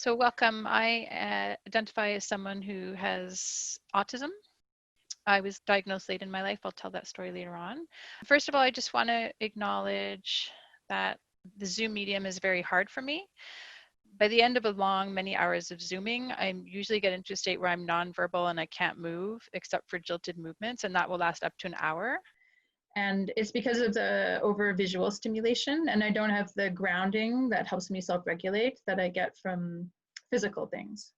So welcome. I identify as someone who has autism. I was diagnosed late in my life. I'll tell that story later on. First of all, I just want to acknowledge that the Zoom medium is very hard for me. By the end of many hours of Zooming, I usually get into a state where I'm nonverbal and I can't move except for jilted movements, and that will last up to an hour. And it's because of the over visual stimulation, and I don't have the grounding that helps me self-regulate that I get from physical things.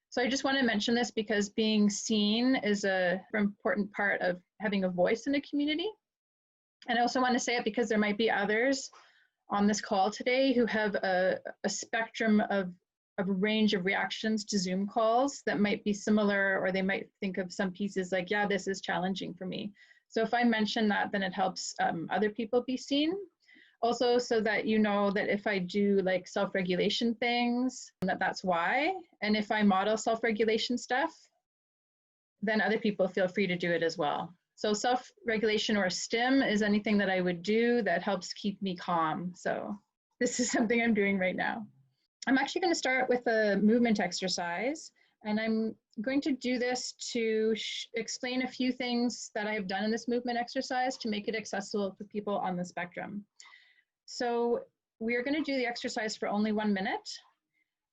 So I just want to mention this because being seen is an important part of having a voice in a community. And I also want to say it because there might be others on this call today who have a spectrum of a range of reactions to Zoom calls that might be similar, or they might think of some pieces like, yeah, this is challenging for me. So if I mention that, then it helps other people be seen. Also, so that you know that if I do like self-regulation things, that's why. And if I model self-regulation stuff, then other people feel free to do it as well. So self-regulation or stim is anything that I would do that helps keep me calm. So this is something I'm doing right now. I'm actually going to start with a movement exercise, and I'm going to do this to explain a few things that I've done in this movement exercise to make it accessible to people on the spectrum. So we are going to do the exercise for only 1 minute,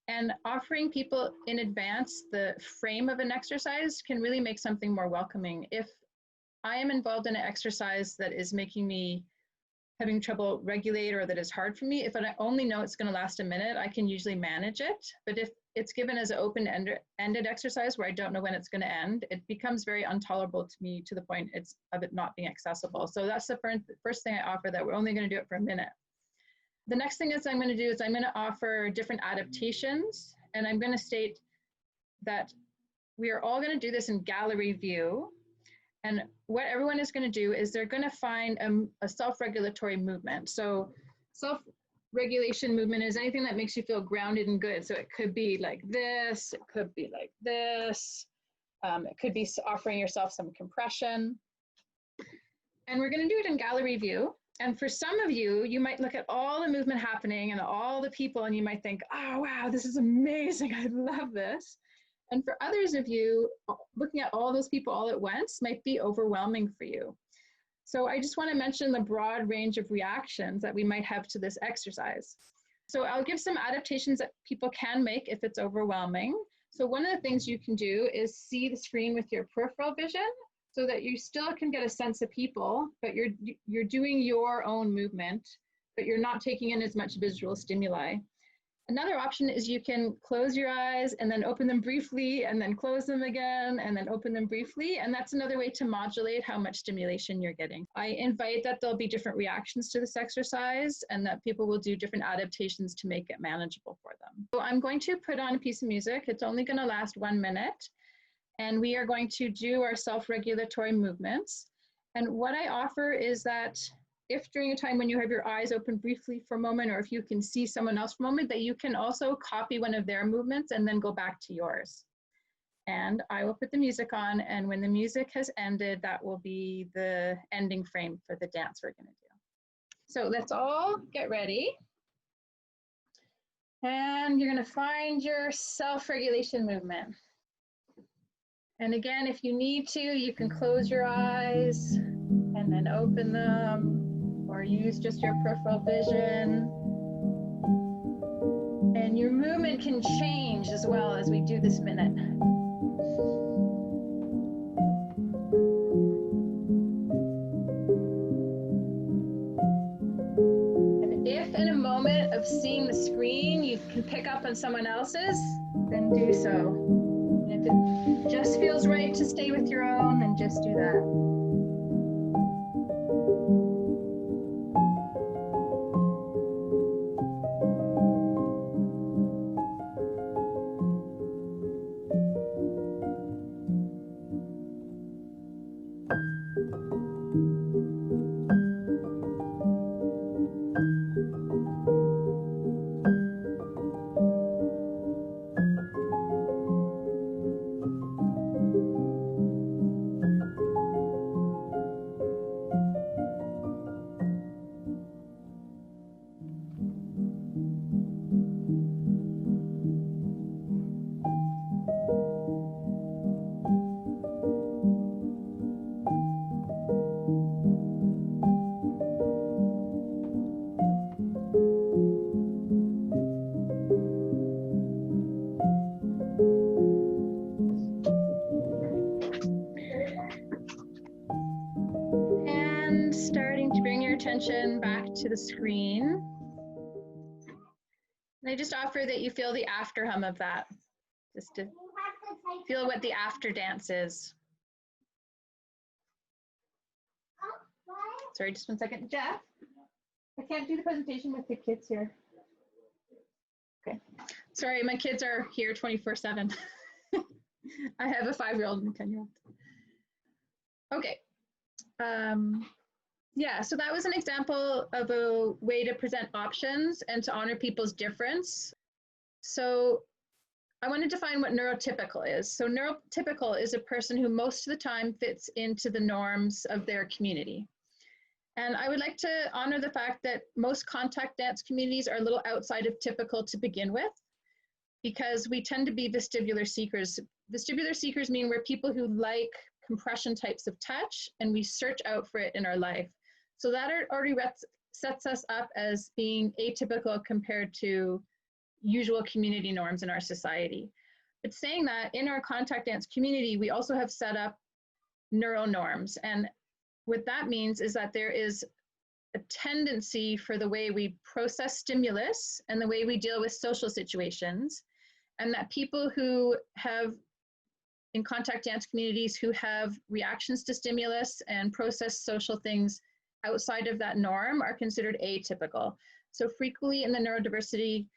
and offering people in advance the frame of an exercise can really make something more welcoming. If I am involved in an exercise that is making me having trouble regulate, or that is hard for me, if I only know it's going to last a minute, I can usually manage it. But if it's given as an open-ended exercise where I don't know when it's going to end, it becomes very intolerable to me to the point of it not being accessible. So that's the first thing I offer, that we're only going to do it for a minute. The next thing I'm going to do is I'm going to offer different adaptations, and I'm going to state that we are all going to do this in gallery view. And what everyone is going to do is they're going to find a self-regulatory movement. So self-regulation movement is anything that makes you feel grounded and good. So it could be like this, it could be like this, it could be offering yourself some compression. And we're going to do it in gallery view. And for some of you, you might look at all the movement happening and all the people, and you might think, oh, wow, this is amazing. I love this. And for others of you, looking at all those people all at once might be overwhelming for you. So I just want to mention the broad range of reactions that we might have to this exercise. So I'll give some adaptations that people can make if it's overwhelming. So one of the things you can do is see the screen with your peripheral vision, so that you still can get a sense of people, but you're doing your own movement, but you're not taking in as much visual stimuli. Another option is you can close your eyes and then open them briefly, and then close them again, and then open them briefly. And that's another way to modulate how much stimulation you're getting. I invite that there'll be different reactions to this exercise, and that people will do different adaptations to make it manageable for them. So I'm going to put on a piece of music. It's only going to last 1 minute. And we are going to do our self-regulatory movements. And what I offer is that if during a time when you have your eyes open briefly for a moment, or if you can see someone else for a moment, that you can also copy one of their movements and then go back to yours. And I will put the music on, and when the music has ended, that will be the ending frame for the dance we're going to do. So let's all get ready. And you're going to find your self-regulation movement. And again, if you need to, you can close your eyes and then open them, or use just your peripheral vision. And your movement can change as well as we do this minute. And if in a moment of seeing the screen, you can pick up on someone else's, then do so. If it just feels right to stay with your own, then just do that. to the screen. And I just offer that you feel the after hum of that, just to feel what the after dance is. Sorry, just one second. Jeff, I can't do the presentation with the kids here. Okay. Sorry, my kids are here 24/7. I have a 5-year-old and a 10-year-old. Okay. Yeah, so that was an example of a way to present options and to honor people's difference. So I want to define what neurotypical is. So neurotypical is a person who most of the time fits into the norms of their community. And I would like to honor the fact that most contact dance communities are a little outside of typical to begin with, because we tend to be vestibular seekers. Vestibular seekers mean we're people who like compression types of touch, and we search out for it in our life. So that already sets us up as being atypical compared to usual community norms in our society. But saying that, in our contact dance community, we also have set up neuronorms. And what that means is that there is a tendency for the way we process stimulus and the way we deal with social situations, and that people who have, in contact dance communities, who have reactions to stimulus and process social things outside of that norm are considered atypical. So frequently in the neurodiversity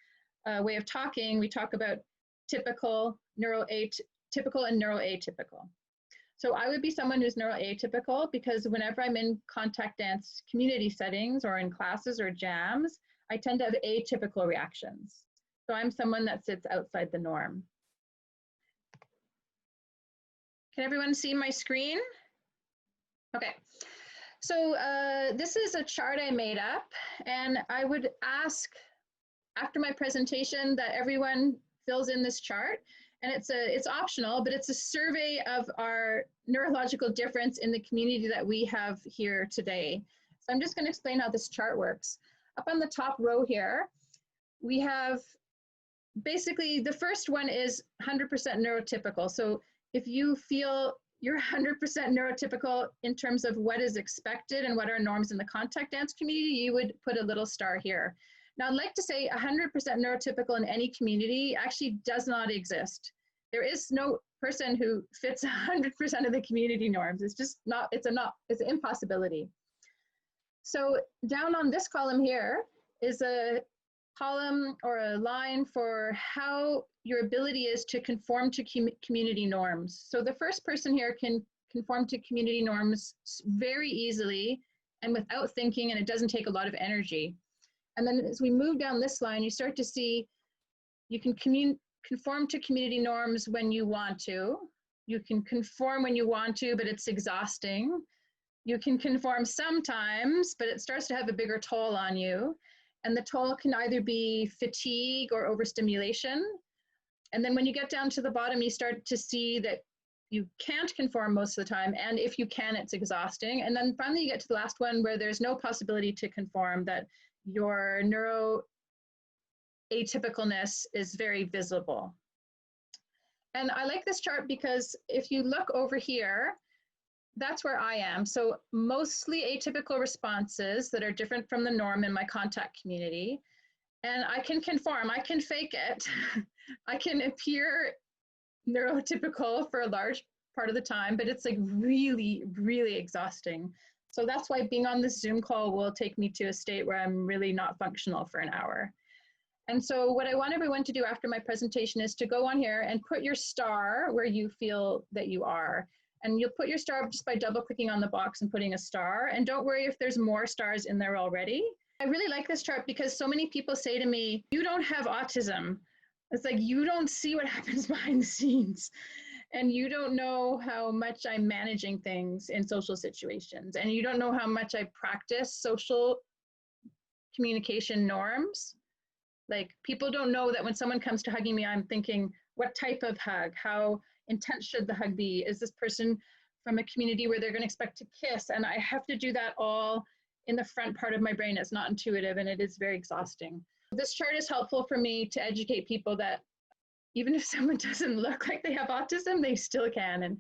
way of talking, we talk about typical, typical and neuroatypical. So I would be someone who's neuroatypical because whenever I'm in contact dance community settings or in classes or jams, I tend to have atypical reactions. So I'm someone that sits outside the norm. Can everyone see my screen? Okay. So this is a chart I made up, and I would ask after my presentation that everyone fills in this chart. And it's optional, but it's a survey of our neurological difference in the community that we have here today. So I'm just going to explain how this chart works. Up on the top row here, we have basically the first one is 100% neurotypical. So if you feel you're 100% neurotypical in terms of what is expected and what are norms in the contact dance community, you would put a little star here. Now, I'd like to say 100% neurotypical in any community actually does not exist. There is no person who fits 100% of the community norms. It's just not, it's an impossibility. So down on this column here is a column or a line for how your ability is to conform to community norms. So the first person here can conform to community norms very easily and without thinking, and it doesn't take a lot of energy. And then as we move down this line, you start to see you can conform to community norms when you want to. You can conform when you want to, but it's exhausting. You can conform sometimes, but it starts to have a bigger toll on you. And the toll can either be fatigue or overstimulation. And then when you get down to the bottom, you start to see that you can't conform most of the time. And if you can, it's exhausting. And then finally you get to the last one where there's no possibility to conform, that your neuroatypicalness is very visible. And I like this chart because if you look over here, that's where I am. So mostly atypical responses that are different from the norm in my contact community. And I can conform, I can fake it. I can appear neurotypical for a large part of the time, but it's like really, really exhausting. So that's why being on this Zoom call will take me to a state where I'm really not functional for an hour. And so what I want everyone to do after my presentation is to go on here and put your star where you feel that you are. And you'll put your star just by double clicking on the box and putting a star. And don't worry if there's more stars in there already. I really like this chart because so many people say to me, you don't have autism. It's like, you don't see what happens behind the scenes. And you don't know how much I'm managing things in social situations. And you don't know how much I practice social communication norms. Like, people don't know that when someone comes to hugging me, I'm thinking, what type of hug? How intense should the hug be? Is this person from a community where they're going to expect to kiss? And I have to do that all in the front part of my brain. It's not intuitive, and it is very exhausting. This chart is helpful for me to educate people that even if someone doesn't look like they have autism, they still can. And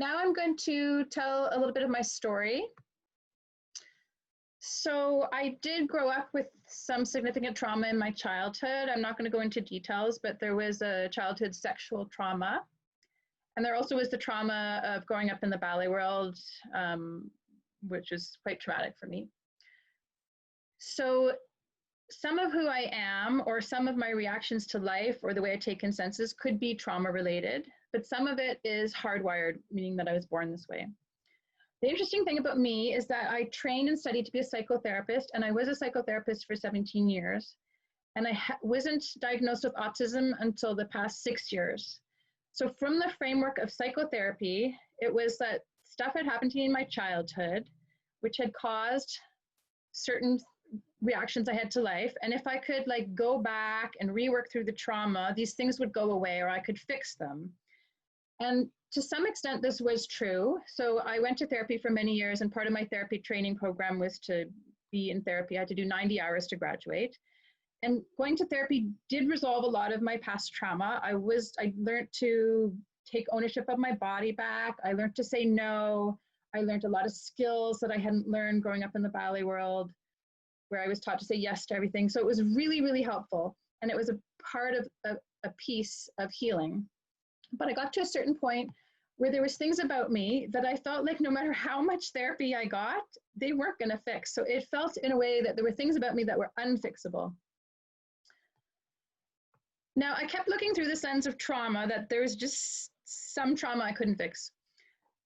now I'm going to tell a little bit of my story. So I did grow up with some significant trauma in my childhood. I'm not going to go into details, but there was a childhood sexual trauma. And there also was the trauma of growing up in the ballet world, which was quite traumatic for me. So some of who I am, or some of my reactions to life, or the way I take consensus could be trauma related, but some of it is hardwired, meaning that I was born this way. The interesting thing about me is that I trained and studied to be a psychotherapist, and I was a psychotherapist for 17 years. And I wasn't diagnosed with autism until the past 6 years. So from the framework of psychotherapy, it was that stuff had happened to me in my childhood, which had caused certain reactions I had to life. And if I could like go back and rework through the trauma, these things would go away, or I could fix them. And to some extent, this was true. So I went to therapy for many years, and part of my therapy training program was to be in therapy. I had to do 90 hours to graduate. And going to therapy did resolve a lot of my past trauma. I learned to take ownership of my body back. I learned to say no. I learned a lot of skills that I hadn't learned growing up in the ballet world, where I was taught to say yes to everything. So it was really, really helpful. And it was a part of a piece of healing. But I got to a certain point where there was things about me that I felt like no matter how much therapy I got, they weren't going to fix. So it felt in a way that there were things about me that were unfixable. Now, I kept looking through this lens of trauma, that there was just some trauma I couldn't fix.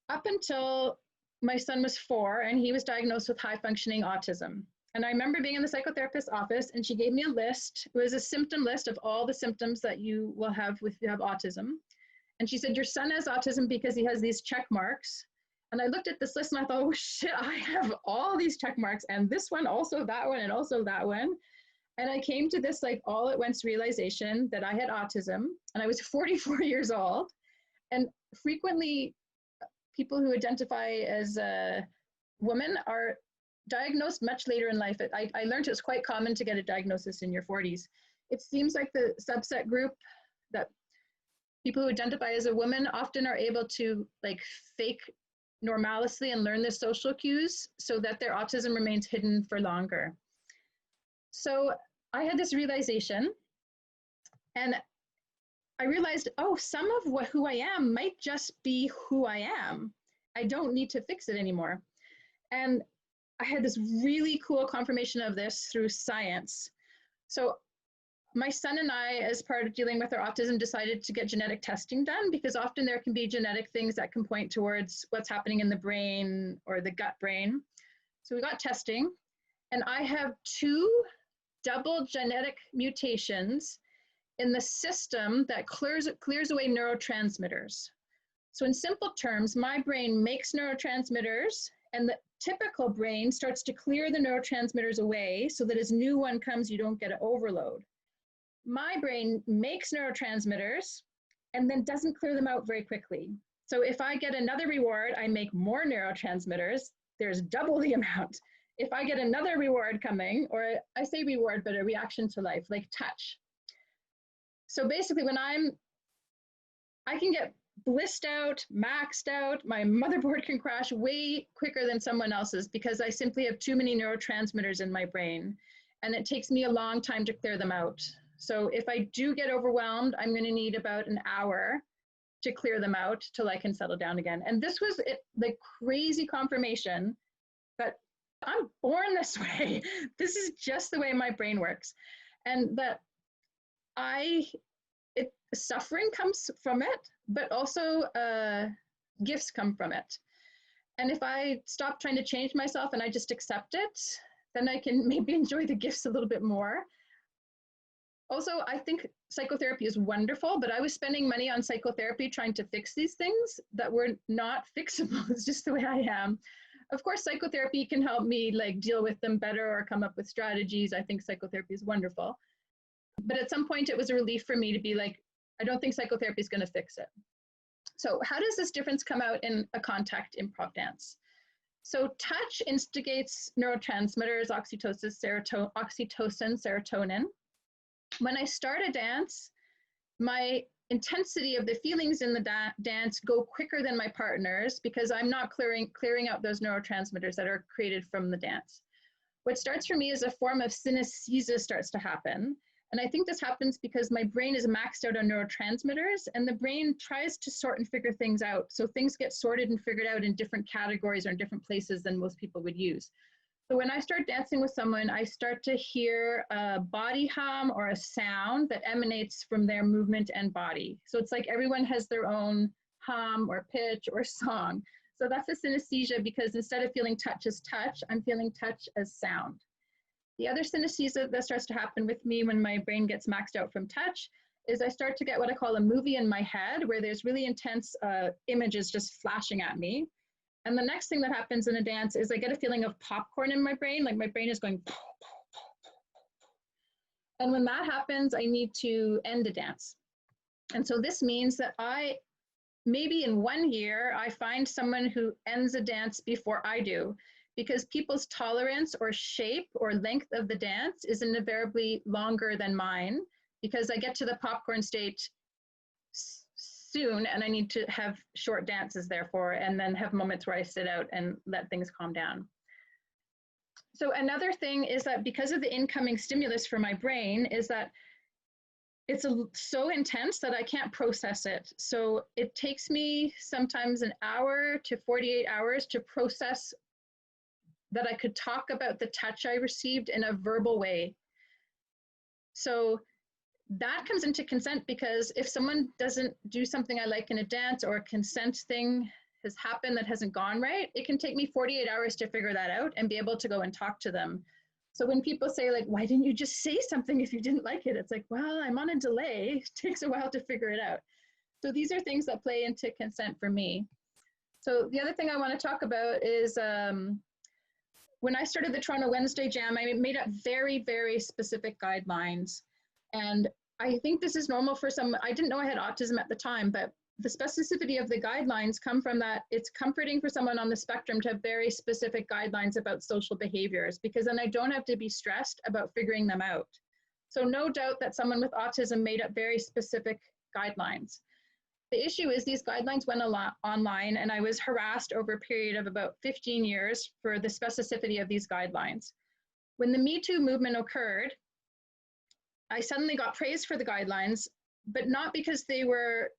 Up until my son was 4 and he was diagnosed with high functioning autism. And I remember being in the psychotherapist's office, and she gave me a list. It was a symptom list of all the symptoms that you will have if you have autism. And she said, your son has autism because he has these check marks. And I looked at this list and I thought, oh shit, I have all these check marks, and this one, also that one, and also that one. And I came to this like all at once realization that I had autism, and I was 44 years old. And frequently people who identify as a woman are diagnosed much later in life. I learned it's quite common to get a diagnosis in your 40s. It seems like the subset group, that people who identify as a woman often are able to like fake normalcy and learn the social cues so that their autism remains hidden for longer. So I had this realization, and I realized, oh, some of who I am might just be who I am. I don't need to fix it anymore. And I had this really cool confirmation of this through science. So my son and I, as part of dealing with our autism, decided to get genetic testing done, because often there can be genetic things that can point towards what's happening in the brain or the gut brain. So we got testing, and I have 2 double genetic mutations in the system that clears away neurotransmitters. So in simple terms, my brain makes neurotransmitters, and the typical brain starts to clear the neurotransmitters away so that as new one comes, you don't get an overload. My brain makes neurotransmitters and then doesn't clear them out very quickly. So if I get another reward, I make more neurotransmitters. There's double the amount. If I get another reward coming, or I say reward, but a reaction to life, like touch. So basically when I can get blissed out, maxed out, my motherboard can crash way quicker than someone else's, because I simply have too many neurotransmitters in my brain, and it takes me a long time to clear them out. So if I do get overwhelmed, I'm going to need about an hour to clear them out till I can settle down again. And this was the crazy confirmation that I'm born this way. This is just the way my brain works. And that suffering comes from it, but also gifts come from it. And if I stop trying to change myself and I just accept it, then I can maybe enjoy the gifts a little bit more. Also, I think psychotherapy is wonderful, but I was spending money on psychotherapy trying to fix these things that were not fixable. It's just the way I am. Of course, psychotherapy can help me like deal with them better or come up with strategies. I think psychotherapy is wonderful. But at some point it was a relief for me to be like, I don't think psychotherapy is going to fix it. So how does this difference come out in a contact improv dance? So touch instigates neurotransmitters, oxytocin, serotonin. When I start a dance, my intensity of the feelings in the dance go quicker than my partner's because I'm not clearing out those neurotransmitters that are created from the dance. What starts for me is a form of synesthesia starts to happen. And I think this happens because my brain is maxed out on neurotransmitters and the brain tries to sort and figure things out. So things get sorted and figured out in different categories or in different places than most people would use. So when I start dancing with someone, I start to hear a body hum or a sound that emanates from their movement and body. So it's like everyone has their own hum or pitch or song. So that's a synesthesia because instead of feeling touch as touch, I'm feeling touch as sound. The other synesthesia that starts to happen with me when my brain gets maxed out from touch is I start to get what I call a movie in my head where there's really intense images just flashing at me. And the next thing that happens in a dance is I get a feeling of popcorn in my brain, like my brain is going. And when that happens, I need to end a dance. And so this means that maybe in 1 year, I find someone who ends a dance before I do, because people's tolerance or shape or length of the dance is invariably longer than mine, because I get to the popcorn state soon and I need to have short dances therefore, and then have moments where I sit out and let things calm down. So another thing is that because of the incoming stimulus for my brain is that it's so intense that I can't process it. So it takes me sometimes an hour to 48 hours to process that I could talk about the touch I received in a verbal way. So that comes into consent, because if someone doesn't do something I like in a dance, or a consent thing has happened that hasn't gone right, it can take me 48 hours to figure that out and be able to go and talk to them. So when people say like, why didn't you just say something if you didn't like it? It's like, well, I'm on a delay. It takes a while to figure it out. So these are things that play into consent for me. So the other thing I want to talk about is when I started the Toronto Wednesday Jam, I made up very, very specific guidelines. And I think this is normal for some. I didn't know I had autism at the time, but the specificity of the guidelines come from that it's comforting for someone on the spectrum to have very specific guidelines about social behaviors, because then I don't have to be stressed about figuring them out. So no doubt that someone with autism made up very specific guidelines. The issue is these guidelines went a lot online, and I was harassed over a period of about 15 years for the specificity of these guidelines. When the Me Too movement occurred, I suddenly got praised for the guidelines, but not because they were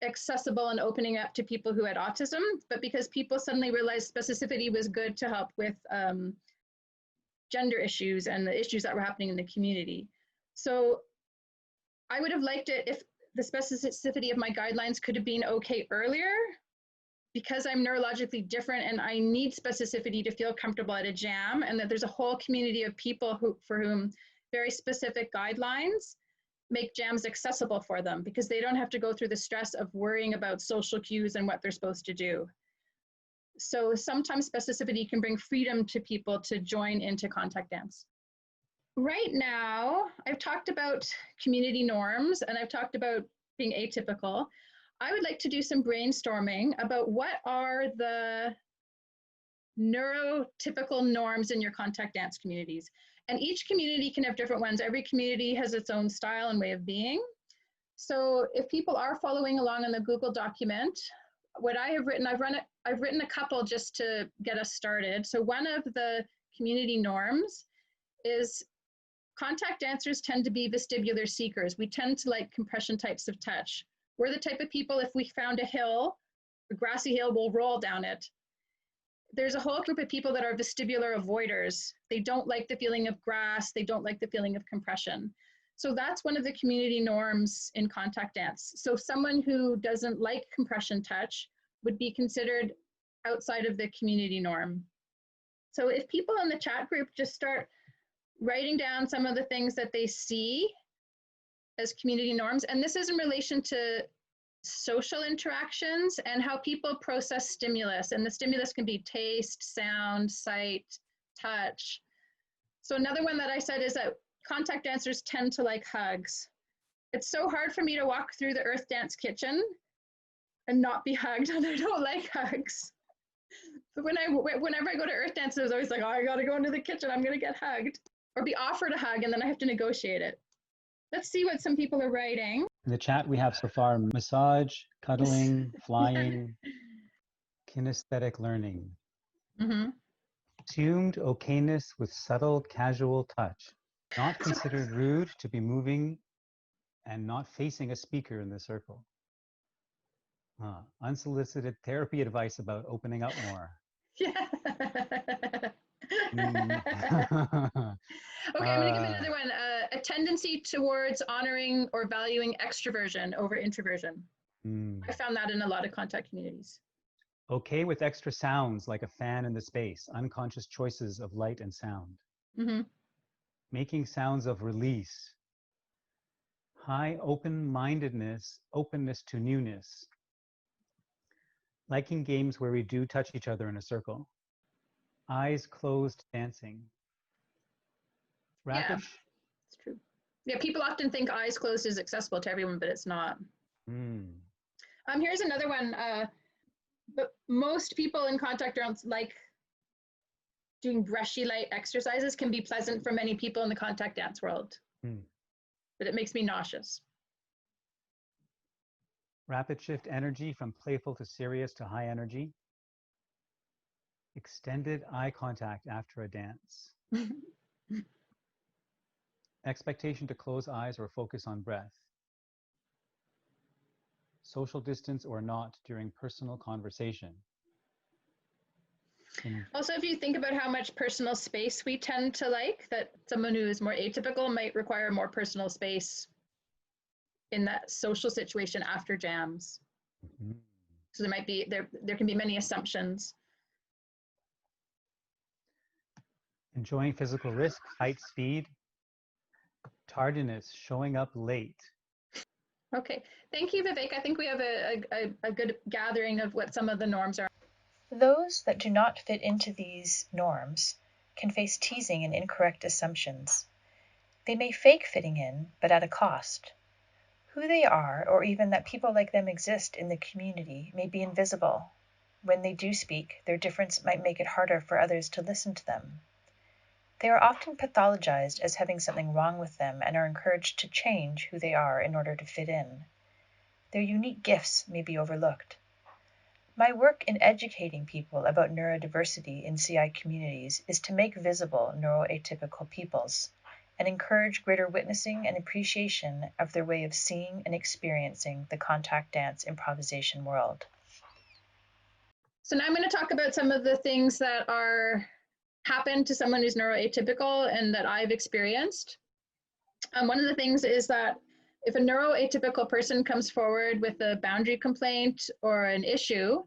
accessible and opening up to people who had autism, but because people suddenly realized specificity was good to help with gender issues and the issues that were happening in the community. So I would have liked it if the specificity of my guidelines could have been okay earlier, because I'm neurologically different and I need specificity to feel comfortable at a jam, and that there's a whole community of people for whom very specific guidelines make jams accessible for them, because they don't have to go through the stress of worrying about social cues and what they're supposed to do. So sometimes specificity can bring freedom to people to join into contact dance. Right now, I've talked about community norms and I've talked about being atypical. I would like to do some brainstorming about what are the neurotypical norms in your contact dance communities. And each community can have different ones. Every community has its own style and way of being. So if people are following along on the Google document, what I have written, I've written a couple just to get us started. So one of the community norms is contact dancers tend to be vestibular seekers. We tend to like compression types of touch. We're the type of people, if we found a hill, a grassy hill, we'll roll down it. There's a whole group of people that are vestibular avoiders. They don't like the feeling of grass. They don't like the feeling of compression. So that's one of the community norms in contact dance. So someone who doesn't like compression touch would be considered outside of the community norm. So if people in the chat group just start writing down some of the things that they see as community norms, and this is in relation to social interactions and how people process stimulus. And the stimulus can be taste, sound, sight, touch. So another one that I said is that contact dancers tend to like hugs. It's so hard for me to walk through the Earth Dance kitchen and not be hugged, and I don't like hugs. But whenever I go to Earth Dance, I was always like, oh, I gotta go into the kitchen, I'm gonna get hugged. Or be offered a hug and then I have to negotiate it. Let's see what some people are writing. In the chat we have so far massage, cuddling, flying, kinesthetic learning. Mm-hmm. Assumed okayness with subtle casual touch. Not considered rude to be moving and not facing a speaker in the circle. Unsolicited therapy advice about opening up more. Yeah. Mm. Okay, I'm going to give another one. A tendency towards honoring or valuing extroversion over introversion. I found that in a lot of contact communities. Okay with extra sounds like a fan in the space, unconscious choices of light and sound. Mm-hmm. Making sounds of release. High open-mindedness, openness to newness. Liking games where we do touch each other in a circle. Eyes closed dancing. Yeah, Rapid. it's true. Yeah, people often think eyes closed is accessible to everyone, but it's not. Here's another one. But most people in contact don't like doing brushy light exercises. Can be pleasant for many people in the contact dance world, but it makes me nauseous. Rapid shift energy from playful to serious to high energy. Extended eye contact after a dance. Expectation to close eyes or focus on breath. Social distance or not during personal conversation. Also, if you think about how much personal space we tend to like, that someone who is more atypical might require more personal space in that social situation after jams. Mm-hmm. So there can be many assumptions. Enjoying physical risk, height, speed. Tardiness, showing up late. Okay, thank you, Vivek. I think we have a good gathering of what some of the norms are. Those that do not fit into these norms can face teasing and incorrect assumptions. They may fake fitting in, but at a cost. Who they are, or even that people like them exist in the community, may be invisible. When they do speak, their difference might make it harder for others to listen to them. They are often pathologized as having something wrong with them and are encouraged to change who they are in order to fit in. Their unique gifts may be overlooked. My work in educating people about neurodiversity in CI communities is to make visible neuroatypical peoples and encourage greater witnessing and appreciation of their way of seeing and experiencing the contact dance improvisation world. So now I'm going to talk about some of the things that happen to someone who's neuroatypical and that I've experienced. One of the things is that if a neuroatypical person comes forward with a boundary complaint or an issue,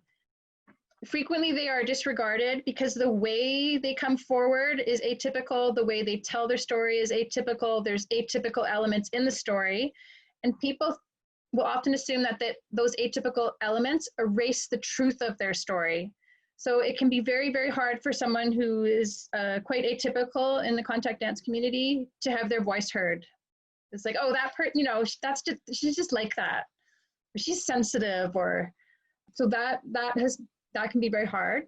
frequently they are disregarded because the way they come forward is atypical, the way they tell their story is atypical, there's atypical elements in the story, and people will often assume that those atypical elements erase the truth of their story. So it can be very, very hard for someone who is quite atypical in the contact dance community to have their voice heard. It's like, oh, she's just like that, or she's sensitive, or so that can be very hard.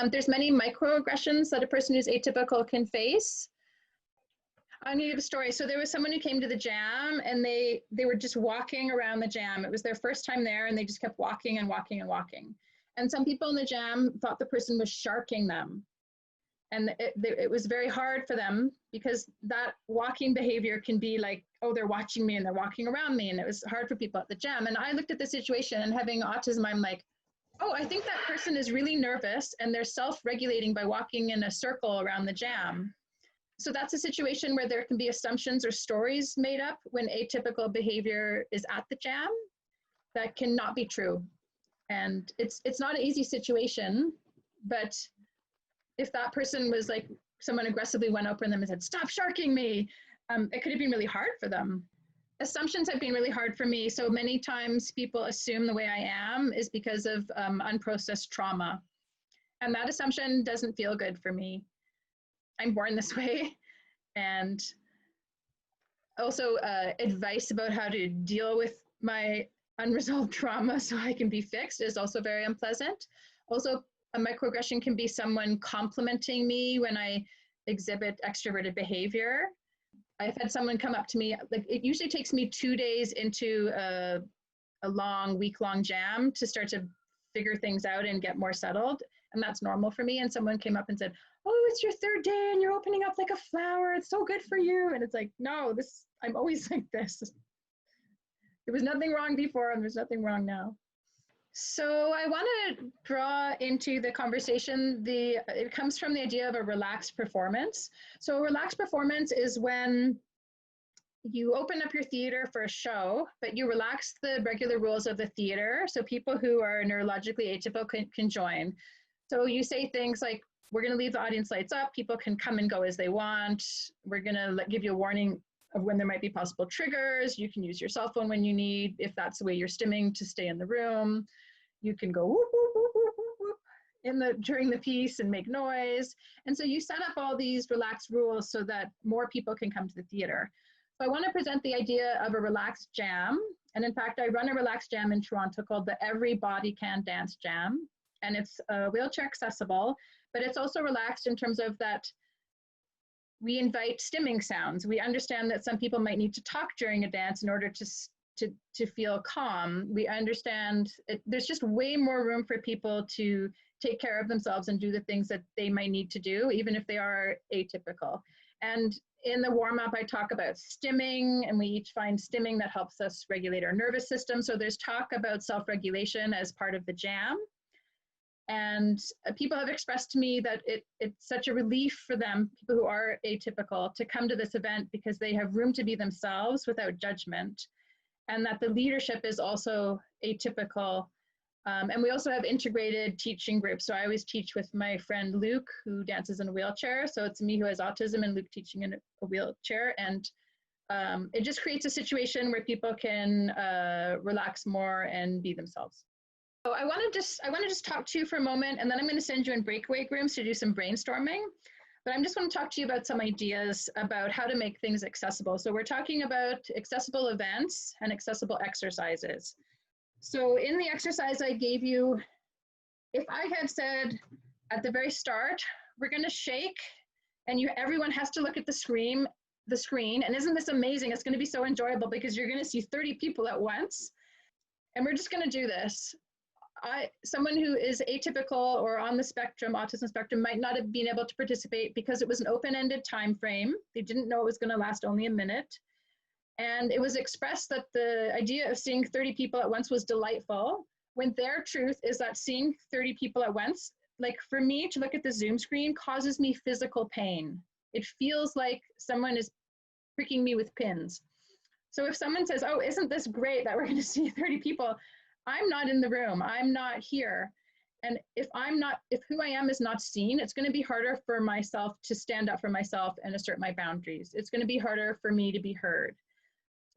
There's many microaggressions that a person who's atypical can face. I need a story. So there was someone who came to the jam and they were just walking around the jam. It was their first time there and they just kept walking and walking and walking. And some people in the jam thought the person was sharking them. And it was very hard for them because that walking behavior can be like, oh, they're watching me and they're walking around me. And it was hard for people at the jam. And I looked at the situation, and having autism, I'm like, oh, I think that person is really nervous and they're self-regulating by walking in a circle around the jam. So that's a situation where there can be assumptions or stories made up when atypical behavior is at the jam that cannot be true. And it's not an easy situation, but if that person was like, someone aggressively went over them and said, stop sharking me, it could have been really hard for them. Assumptions have been really hard for me. So many times people assume the way I am is because of unprocessed trauma. And that assumption doesn't feel good for me. I'm born this way. And also advice about how to deal with my unresolved trauma so I can be fixed is also very unpleasant. Also, a microaggression can be someone complimenting me when I exhibit extroverted behavior. I've had someone come up to me, like it usually takes me 2 days into a long week-long jam to start to figure things out and get more settled. And that's normal for me. And someone came up and said, oh, it's your third day and you're opening up like a flower. It's so good for you. And it's like, no, I'm always like this. There was nothing wrong before and there's nothing wrong now. So I want to draw into the conversation, it comes from the idea of a relaxed performance. So a relaxed performance is when you open up your theater for a show, but you relax the regular rules of the theater so people who are neurologically atypical can join. So you say things like, we're going to leave the audience lights up, people can come and go as they want, we're going to give you a warning of when there might be possible triggers, you can use your cell phone when you need, if that's the way you're stimming to stay in the room, you can go whoop, whoop, whoop, whoop, whoop, whoop during the piece and make noise. And so you set up all these relaxed rules so that more people can come to the theater. So I want to present the idea of a relaxed jam. And in fact, I run a relaxed jam in Toronto called the Everybody Can Dance Jam. And it's wheelchair accessible, but it's also relaxed in terms of that we invite stimming sounds. We understand that some people might need to talk during a dance in order to feel calm. We understand there's just way more room for people to take care of themselves and do the things that they might need to do, even if they are atypical. And in the warm-up, I talk about stimming, and we each find stimming that helps us regulate our nervous system. So there's talk about self-regulation as part of the jam. And people have expressed to me that it's such a relief for them, people who are atypical, to come to this event because they have room to be themselves without judgment, and that the leadership is also atypical. And we also have integrated teaching groups. So I always teach with my friend Luke, who dances in a wheelchair. So it's me who has autism and Luke teaching in a wheelchair. And it just creates a situation where people can relax more and be themselves. So I want to just talk to you for a moment, and then I'm going to send you in breakaway rooms to do some brainstorming. But I'm just going to talk to you about some ideas about how to make things accessible. So we're talking about accessible events and accessible exercises. So in the exercise I gave you, if I had said at the very start, we're going to shake, and everyone has to look at the screen, and isn't this amazing? It's going to be so enjoyable because you're going to see 30 people at once, and we're just going to do this. Someone who is atypical or on the spectrum, autism spectrum, might not have been able to participate because it was an open-ended time frame. They didn't know it was going to last only a minute. And it was expressed that the idea of seeing 30 people at once was delightful, when their truth is that seeing 30 people at once, like for me to look at the Zoom screen, causes me physical pain. It feels like someone is pricking me with pins. So if someone says, oh, isn't this great that we're going to see 30 people? I'm not in the room, I'm not here. And if who I am is not seen, it's going to be harder for myself to stand up for myself and assert my boundaries. It's going to be harder for me to be heard.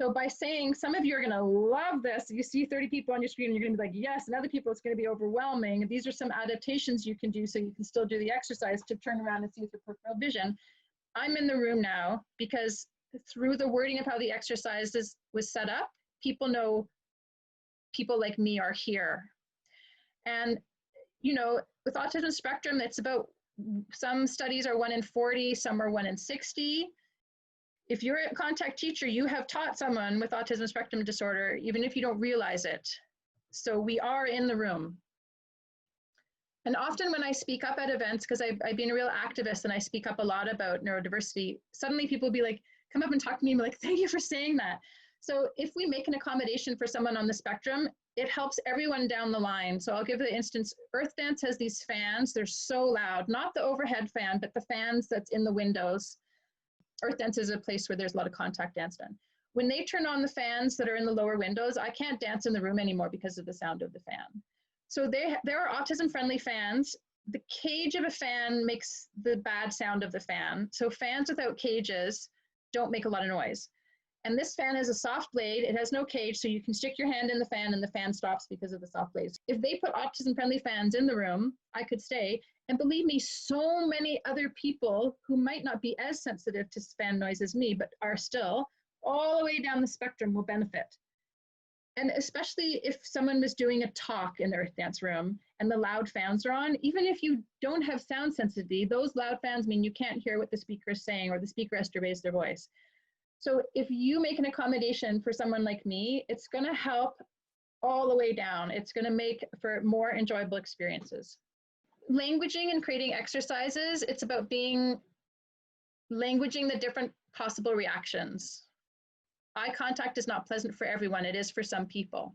So by saying, some of you are going to love this, you see 30 people on your screen and you're going to be like, yes, and other people it's going to be overwhelming. These are some adaptations you can do so you can still do the exercise to turn around and see with your peripheral vision. I'm in the room now because through the wording of how the exercise was set up, people know people like me are here. And, you know, with autism spectrum, it's about, some studies are 1 in 40, some are 1 in 60. If you're a contact teacher, you have taught someone with autism spectrum disorder, even if you don't realize it. So we are in the room. And often when I speak up at events, because I've been a real activist and I speak up a lot about neurodiversity, suddenly people will be like, come up and talk to me and be like, thank you for saying that. So if we make an accommodation for someone on the spectrum, it helps everyone down the line. So I'll give the instance, Earth Dance has these fans, they're so loud, not the overhead fan, but the fans that's in the windows. Earth Dance is a place where there's a lot of contact dance done. When they turn on the fans that are in the lower windows, I can't dance in the room anymore because of the sound of the fan. So there are autism-friendly fans. The cage of a fan makes the bad sound of the fan. So fans without cages don't make a lot of noise. And this fan has a soft blade. It has no cage, so you can stick your hand in the fan and the fan stops because of the soft blades. If they put autism-friendly fans in the room, I could stay. And believe me, so many other people who might not be as sensitive to fan noise as me, but are still, all the way down the spectrum will benefit. And especially if someone was doing a talk in the Earth Dance room and the loud fans are on, even if you don't have sound sensitivity, those loud fans mean you can't hear what the speaker is saying or the speaker has to raise their voice. So if you make an accommodation for someone like me, it's going to help all the way down. It's going to make for more enjoyable experiences. Languaging and creating exercises, it's about languaging the different possible reactions. Eye contact is not pleasant for everyone. It is for some people.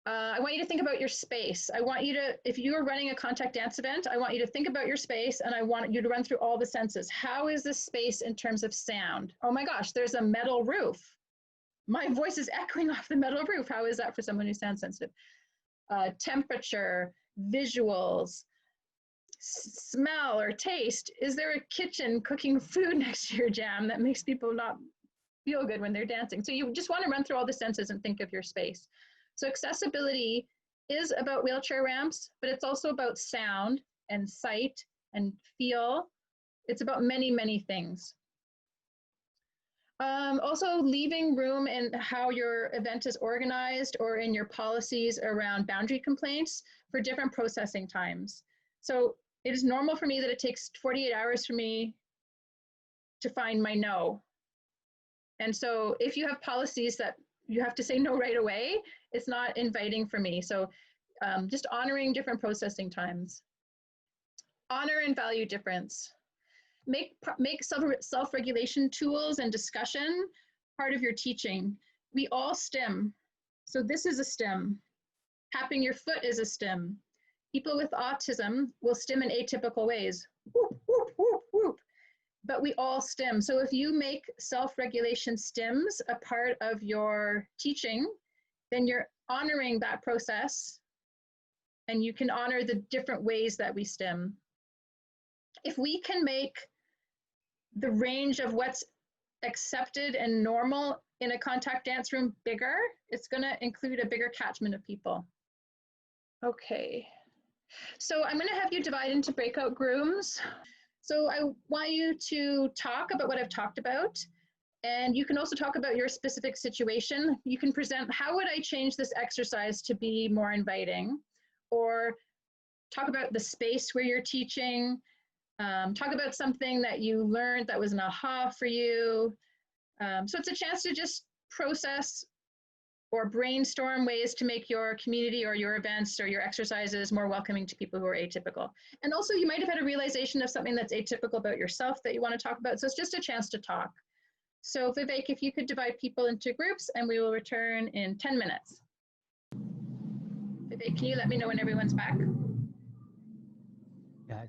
I want you to think about your space. I want you to, if you are running a contact dance event, I want you to think about your space, and I want you to run through all the senses. How is this space in terms of sound? Oh my gosh, there's a metal roof. My voice is echoing off the metal roof. How is that for someone who's sound sensitive? Temperature, visuals, smell or taste. Is there a kitchen cooking food next to your jam that makes people not feel good when they're dancing? So you just want to run through all the senses and think of your space. So accessibility is about wheelchair ramps, but it's also about sound and sight and feel. It's about many, many things. Also leaving room in how your event is organized or in your policies around boundary complaints for different processing times. So it is normal for me that it takes 48 hours for me to find my no. And so if you have policies that you have to say no right away, it's not inviting for me. So just honoring different processing times. Honor and value difference. Make self-regulation tools and discussion part of your teaching. We all stim. So this is a stim. Tapping your foot is a stim. People with autism will stim in atypical ways. Whoop, whoop, whoop, whoop. But we all stim. So if you make self-regulation stims a part of your teaching, then you're honoring that process, and you can honor the different ways that we stim. If we can make the range of what's accepted and normal in a contact dance room bigger, it's going to include a bigger catchment of people. Okay, so I'm going to have you divide into breakout rooms. So I want you to talk about what I've talked about, and you can also talk about your specific situation. You can present, how would I change this exercise to be more inviting? Or talk about the space where you're teaching. Talk about something that you learned that was an aha for you. So it's a chance to just process or brainstorm ways to make your community or your events or your exercises more welcoming to people who are atypical. And also you might have had a realization of something that's atypical about yourself that you want to talk about. So it's just a chance to talk. So Vivek, if you could divide people into groups, and we will return in 10 minutes. Vivek, can you let me know when everyone's back? Yeah,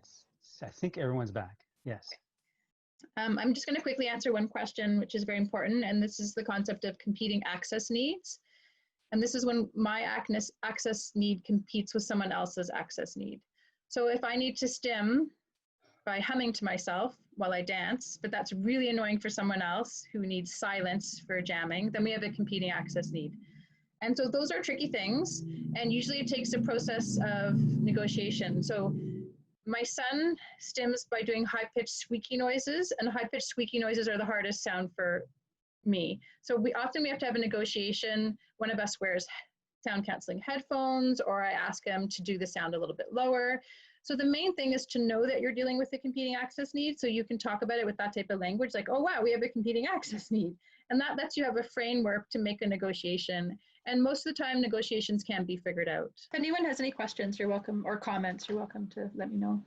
I think everyone's back. Yes. I'm just going to quickly answer one question, which is very important, and this is the concept of competing access needs. And this is when my access need competes with someone else's access need. So if I need to stim by humming to myself while I dance, but that's really annoying for someone else who needs silence for jamming, then we have a competing access need. And so those are tricky things, and usually it takes a process of negotiation. So my son stims by doing high-pitched squeaky noises, and high-pitched squeaky noises are the hardest sound for me. So we have to have a negotiation. One of us wears sound canceling headphones, or I ask them to do the sound a little bit lower. So the main thing is to know that you're dealing with a competing access need, so you can talk about it with that type of language, like, oh wow, we have a competing access need. And that lets you have a framework to make a negotiation. And most of the time, negotiations can be figured out. If anyone has any questions, you're welcome, or comments, you're welcome to let me know.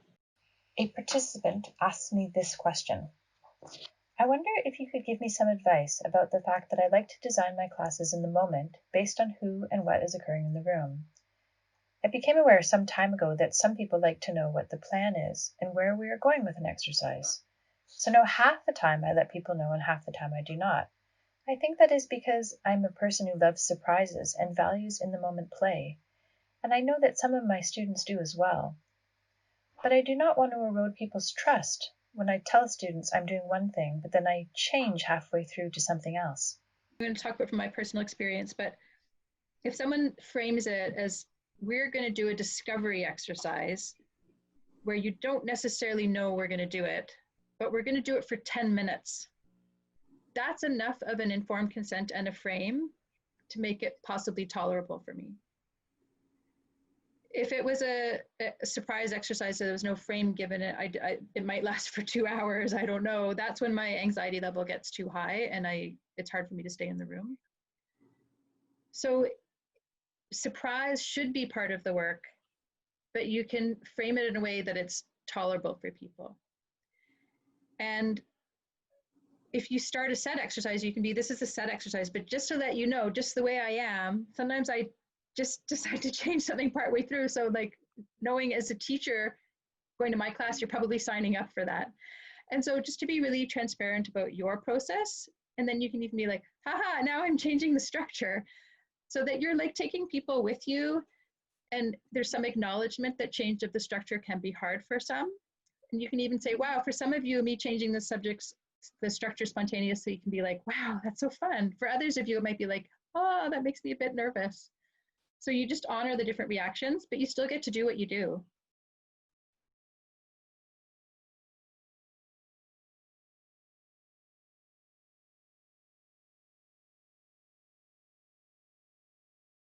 A participant asked me this question. I wonder if you could give me some advice about the fact that I like to design my classes in the moment based on who and what is occurring in the room. I became aware some time ago that some people like to know what the plan is and where we are going with an exercise. So now half the time I let people know and half the time I do not. I think that is because I'm a person who loves surprises and values in the moment play, and I know that some of my students do as well. But I do not want to erode people's trust when I tell students I'm doing one thing, but then I change halfway through to something else. I'm going to talk about from my personal experience, but if someone frames it as, we're going to do a discovery exercise where you don't necessarily know we're going to do it, but we're going to do it for 10 minutes. That's enough of an informed consent and a frame to make it possibly tolerable for me. if it was a surprise exercise, so there was no frame given it, it might last for 2 hours. I don't know. That's when my anxiety level gets too high and it's hard for me to stay in the room. So surprise should be part of the work, but you can frame it in a way that it's tolerable for people. And if you start a set exercise, you can be, this is a set exercise, but just so that you know, just the way I am, sometimes I just decide to change something partway through. So like knowing as a teacher going to my class, you're probably signing up for that. And so just to be really transparent about your process, and then you can even be like, haha, now I'm changing the structure, so that you're like taking people with you. And there's some acknowledgement that change of the structure can be hard for some. And you can even say, wow, for some of you, me changing the structure spontaneously can be like, wow, that's so fun. For others of you, it might be like, oh, that makes me a bit nervous. So you just honor the different reactions, but you still get to do what you do.